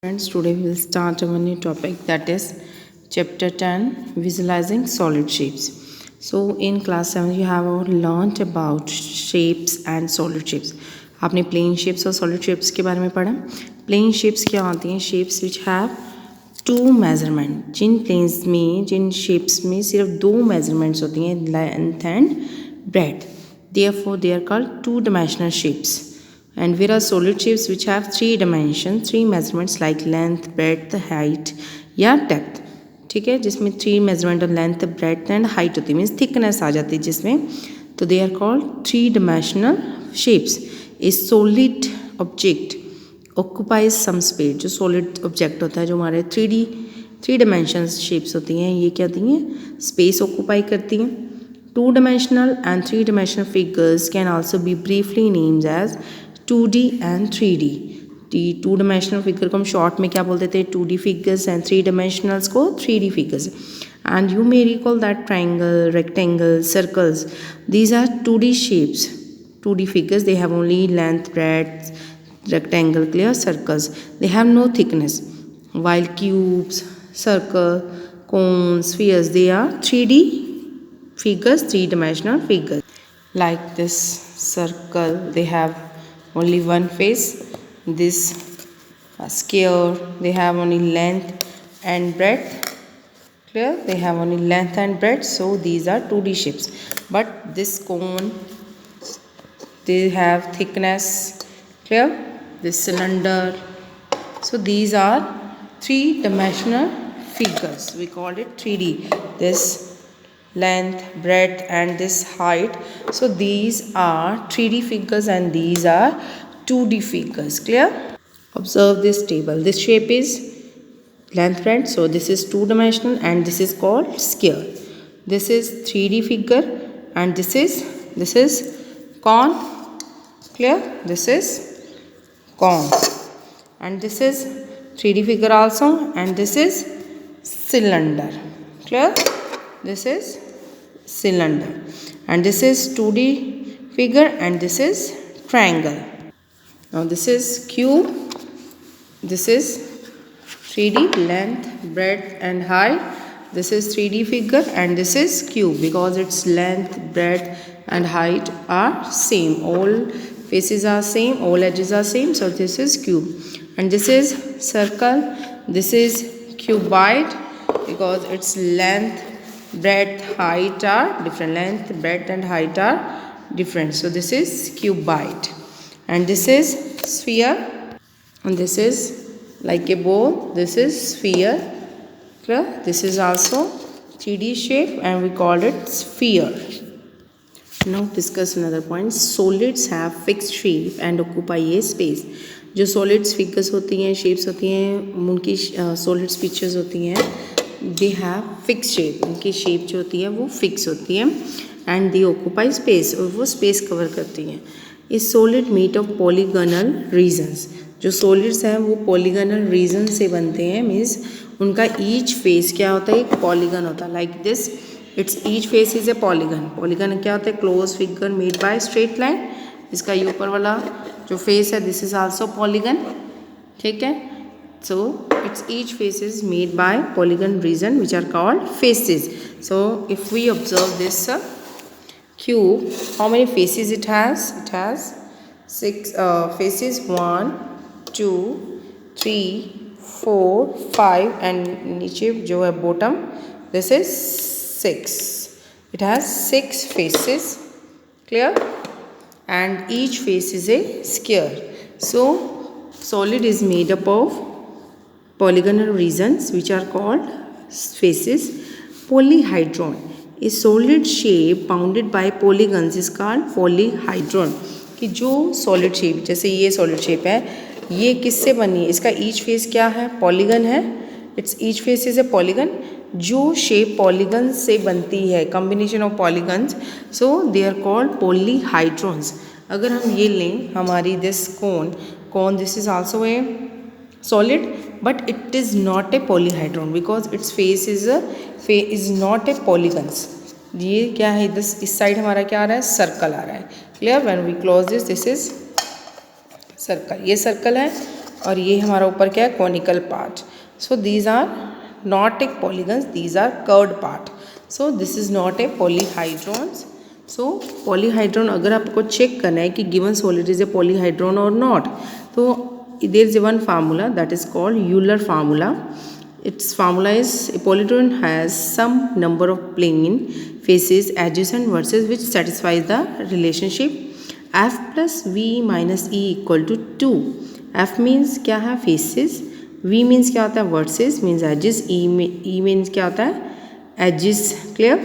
Friends, today we will start our new topic, that is chapter 10, visualizing solid shapes. So in class 7 you have learned about shapes and solid shapes. आपने plane shapes और solid shapes के बारे में पढ़ा. Plane shapes क्या होती हैं? Shapes which have two measurement. Jin planes में, जिन shapes में सिर्फ दो measurements होती हैं, length and breadth. Therefore they are called two-dimensional shapes. And there are solid shapes which have three dimensions, three measurements like length, breadth, height या depth. ठीक है, जिसमें three measurement of length, breadth and height होती है, means thickness आ जाती है जिसमें, तो they are called three dimensional shapes. A solid object occupies some space. जो सॉलिड ऑब्जेक्ट होता है, जो हमारे थ्री डिमेंशन शेप्स होती हैं, ये क्या होती हैं? स्पेस ऑक्यूपाई करती हैं. Two-dimensional and three-dimensional figures can also be briefly named as 2D and 3D. Two dimensional figure को हम शॉर्ट में क्या बोलते थे? 2D figures and three dimensionals को 3D figures. And you may recall that triangle, rectangle, circles, these are 2D shapes, 2D figures. They have only length, breadth, rectangle, clear, circles. They have no thickness. While cubes, circle, cones, spheres, they are 3D figures, three-dimensional figures. Like this circle, they have only one face. This square, they have only length and breadth. Clear? They have only length and breadth. So these are 2D shapes. But this cone, they have thickness. Clear? This cylinder. So these are three-dimensional figures. We call it 3D. This length, breadth and this height. So these are 3D figures and these are 2D figures. Clear? Observe this table. This shape is length, breadth. So this is two-dimensional and this is called sphere. This is 3D figure and this is cone. Clear? This is cone. And this is 3D figure also and this is cylinder. Clear? This is cylinder and this is 2D figure and this is triangle. Now this is cube, this is 3D length, breadth and height. This is 3D figure and this is cube because its length, breadth and height are same. All faces are same, all edges are same. So this is cube. And this is circle, this is cuboid because its length, breadth, height are different. Length, breadth and height are different. So this is cuboid. And this is sphere. And this is like a ball. This is sphere. Clear? This is also 3D shape and we call it sphere. Now discuss another point. Solids have fixed shape and occupy a space. जो solids figures होती हैं, shapes होती हैं, उनकी solids pictures होती हैं, they have fixed shape. उनकी shape जो होती है वो fix होती है and they occupy space. और वो space cover करती हैं. A solid made of polygonal regions. जो solids हैं वो polygonal region से बनते हैं, means उनका each face क्या होता है? एक polygon होता है. Like this, its each face is a polygon. Polygon क्या होता है? Closed figure made by straight line. इसका ये ऊपर वाला जो face है, this is also polygon. ठीक है? So its each face is made by polygon region which are called faces. So if we observe this cube, how many faces it has? It has 6 faces. 1, 2, 3, 4, 5 and नीचे जो है bottom, this is 6. It has 6 faces. Clear? And each face is a square. So solid is made up of polygonal regions which are called faces. Polyhedron. A solid shape bounded by polygons is called polyhedron. कि जो solid shape, जैसे ये solid shape है, ये किससे बनी है? इसका each face क्या है? polygon है. Its each face is a polygon. जो shape polygon से बनती है, combination of polygons, so they are called polyhedrons. अगर हम ये लें, हमारी this cone, this is also a solid, but it is not a polyhedron because its face is not a polygons. ये क्या है? इस साइड हमारा क्या आ रहा है? सर्कल आ रहा है. Clear? When we close this, this is circle. ये सर्कल है और ये हमारा ऊपर क्या है, conical part. So these are not a polygons, these are curved part. So this is not a polyhedrons. So polyhedron अगर आपको चेक करना है कि given solid is a polyhedron और नॉट, तो there is one formula that is called Euler formula. Its formula is a polyhedron has some number of plane faces, edges and vertices which satisfies the relationship f plus v minus e equal to 2. f means क्या है, faces. v means क्या होता है, vertices means edges. e means क्या होता है, edges. clear.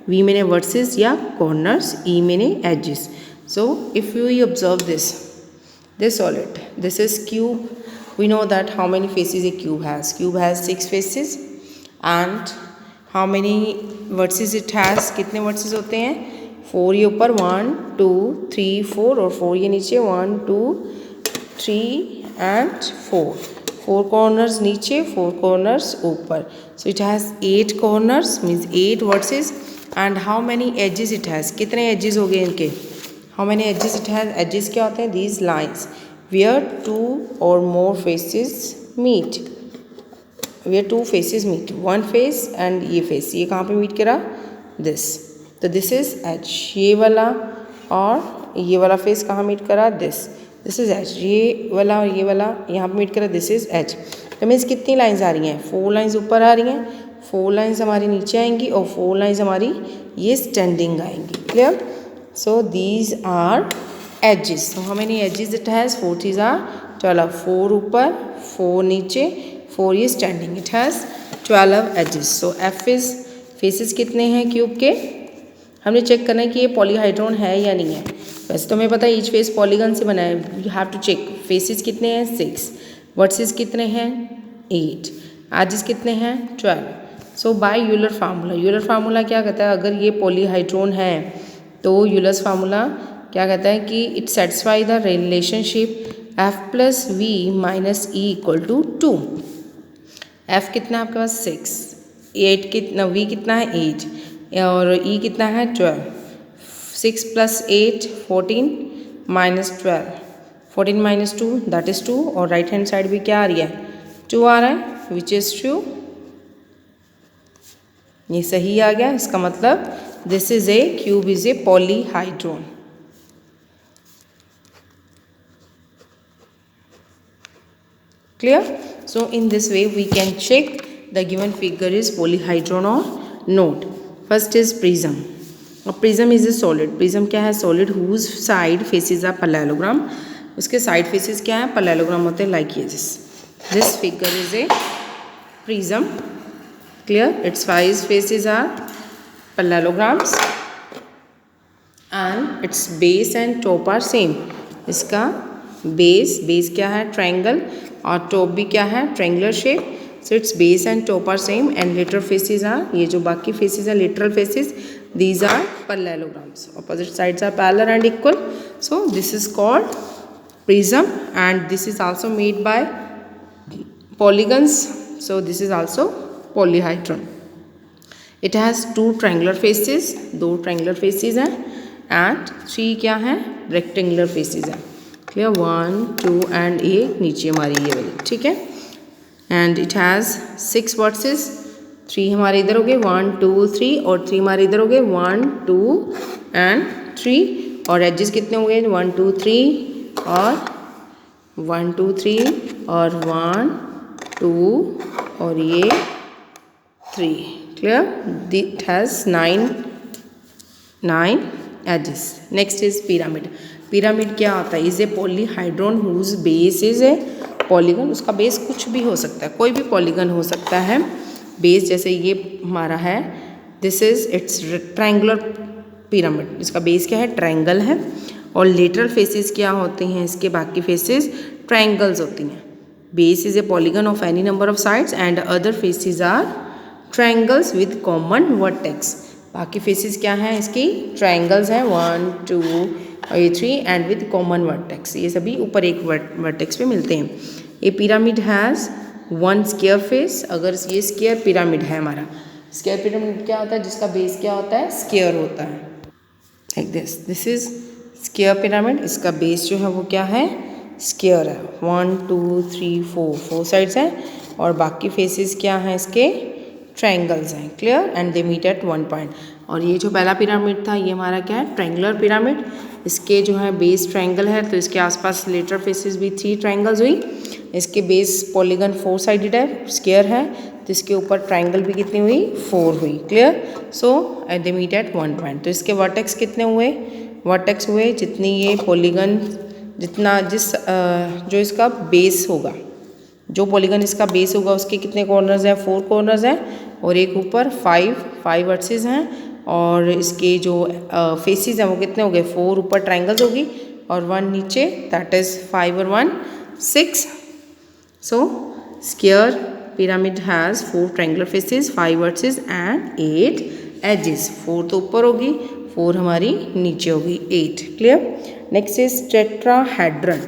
v means vertices या corners, e means edges. So if you observe this solid, this is cube. We know that how many faces a cube has. Cube has 6 faces. And how many vertices it has, कितने vertices होते हैं, 4 ये ऊपर, 1 2 3 4 और 4 ये नीचे, 1 2 3 and 4 corners नीचे, 4 corners ऊपर. So it has 8 corners means 8 vertices. And how many edges it has, कितने edges हो गए इनके, how many edges it has. edges क्या होते हैं, these lines where 2 or more faces meet, where 2 faces meet, one face and ये face, ये कहाँ पे meet करा, this. तो this is edge. ये वाला और ये वाला face कहाँ meet करा, this is edge. ये वाला और ये वाला यहाँ पे meet करा, this is edge. तो मीन्स कितनी लाइन्स आ रही हैं, 4 लाइन्स ऊपर आ रही हैं, 4 लाइन्स हमारी नीचे आएंगी और 4 लाइन्स हमारी ये स्टैंडिंग आएंगी. Clear. So these are edges. So how many edges it has, 4 threes are 12, 4 ऊपर 4 नीचे 4 ये standing. It has 12 edges. So f is faces कितने हैं क्यूब के, हमने चेक करना है कि ये पॉलीहाइड्रॉन है या नहीं है. वैसे तो हमें पता है ईच फेस पॉलीगन से बना है. You have to check faces कितने हैं, 6, वर्टिसेस कितने हैं, 8, एजेस कितने हैं, 12. So by Euler formula, Euler formula क्या कहता है, अगर ये पॉलीहाइड्रॉन है तो यूलर्स फार्मूला क्या कहता है कि it satisfies the relationship f plus v minus E equal to 2. f कितना है आपके पास, 6, 8 कितना, v कितना है 8 और e कितना है 12. 6 plus 8 14 minus 12, 14 minus 2 that is 2. और राइट हैंड साइड भी क्या आ रही है, 2 आ रहा है, विच इज़ ट्रू. ये सही आ गया. इसका मतलब this is a cube is a polyhedron. Clear? So in this way we can check the given figure is polyhedron or not. First is prism. A prism is a solid. Prism क्या है, solid whose side faces are parallelogram. उसके side faces क्या है, parallelogram होते हैं like this. This figure is a prism. Clear? Its 5 faces are parallelograms and its base and top are same. इसका base क्या है, triangle और टॉप भी क्या है, triangular shape. So its base and top are same and lateral faces are, ये जो बाकी फेसेस है lateral faces, these are parallelograms. Opposite sides are parallel and equal. So this is called prism and this is also made by polygons. So this is also polyhedron. It has 2 triangular faces, 2 triangular faces हैं and 3 क्या हैं, rectangular faces हैं. Clear. 1 2 and ये नीचे हमारी ये वाली, ठीक है. एंड इट हैज़ 6 वर्टिसेस, 3 हमारे इधर हो गए, 1 2 3 और 3 हमारे इधर हो गए, 1 2 एंड 3. और एजेस कितने हो गए, 1 2 3 और 1 2 3 और 1 2 और ये 3. Clear. It has 9 edges. Next is pyramid. Pyramid क्या होता है, is a polyhedron whose base is a polygon. उसका बेस कुछ भी हो सकता है, कोई भी पॉलीगन हो सकता है. बेस जैसे ये हमारा है, this is it's triangular pyramid. इसका बेस क्या है, ट्रायंगल है. और लेटरल फेसेस क्या होते हैं, इसके बाकी फेसेस ट्रायंगल्स होती हैं. Base is a polygon of any number of sides and other faces are triangles with common vertex. बाकी फेसेस क्या हैं इसकी, ट्रायंगल्स हैं, 1 2 और ये 3 एंड विद कॉमन वर्टेक्स. ये सभी ऊपर एक वर्टेक्स पे मिलते हैं. ये पिरामिड हैज़ 1 स्क्वायर फेस. अगर ये स्क्वायर पिरामिड है हमारा, स्क्वायर पिरामिड क्या होता है, जिसका बेस क्या होता है, स्क्वायर होता है. Like this is square pyramid. इसका बेस जो है वो क्या है, स्क्वायर है। 1 2 3 4 4 साइड्स हैं और बाकी फेसेस क्या हैं इसके, ट्रायंगल्स हैं। Clear, and they meet at one point. और ये जो पहला पिरामिड था ये हमारा क्या है, ट्रायंगुलर पिरामिड। इसके जो है बेस ट्रायंगल है तो इसके आसपास लेटर फेसेस भी 3 ट्रायंगल्स हुई। इसके बेस पॉलीगन 4 साइडेड है, स्क्वायर है, तो इसके ऊपर ट्रायंगल भी कितनी हुई, 4 हुई। Clear, so they meet at one point. तो इसके वर्टेक्स कितने हुए, वर्टेक्स हुए जितनी ये पॉलीगन, जितना जो इसका बेस होगा, जो पॉलीगन इसका बेस होगा उसके कितने कॉर्नर्स हैं, 4 कॉर्नर्स हैं, और एक ऊपर 5 वर्सेस हैं, और इसके जो फेसेस हैं वो कितने हो गए, 4 ऊपर ट्रायंगल्स होगी और 1 नीचे, दैट इज 5 और 1 6। So square pyramid has 4 triangular faces, 5 vertices and 8 edges। 4 तो ऊपर होगी, 4 हमारी नीचे होगी, 8। Clear, next is tetrahedron.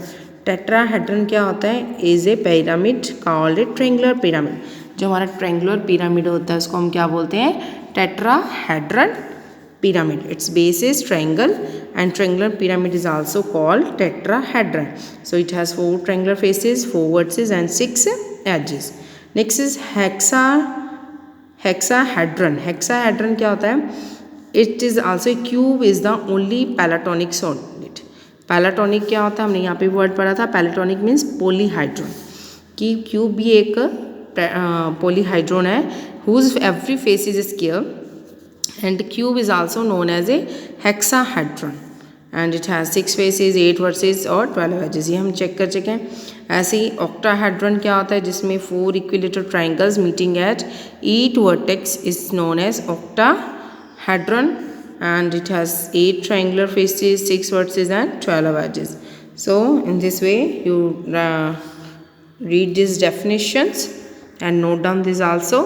Tetrahedron क्या होता है, is A pyramid called a triangular pyramid. जो हमारा ट्रायंगुलर पिरामिड होता है उसको हम क्या बोलते हैं, tetrahedron pyramid। Its base is triangle and triangular pyramid is also called tetrahedron। So it has 4 triangular faces, 4 vertices and 6 edges। Next is hexahedron। Hexahedron क्या होता है, it is also a cube is the only pentatonic solid। pentatonic क्या होता है, हमने यहाँ पे word पढ़ा था, pentatonic means polyhedron। कि क्यूब भी एक polyhedron है whose every face is square and cube is also known as a hexahedron and it has 6 faces, 8 vertices और 12 edges। ये हम चेक कर चुके हैं। ऐसे ही octahedron क्या होता है, जिसमें 4 equilateral triangles meeting at each vertex is known as octahedron and it has 8 triangular faces, 6 vertices and 12 edges। So in this way you read these definitions and note down this also।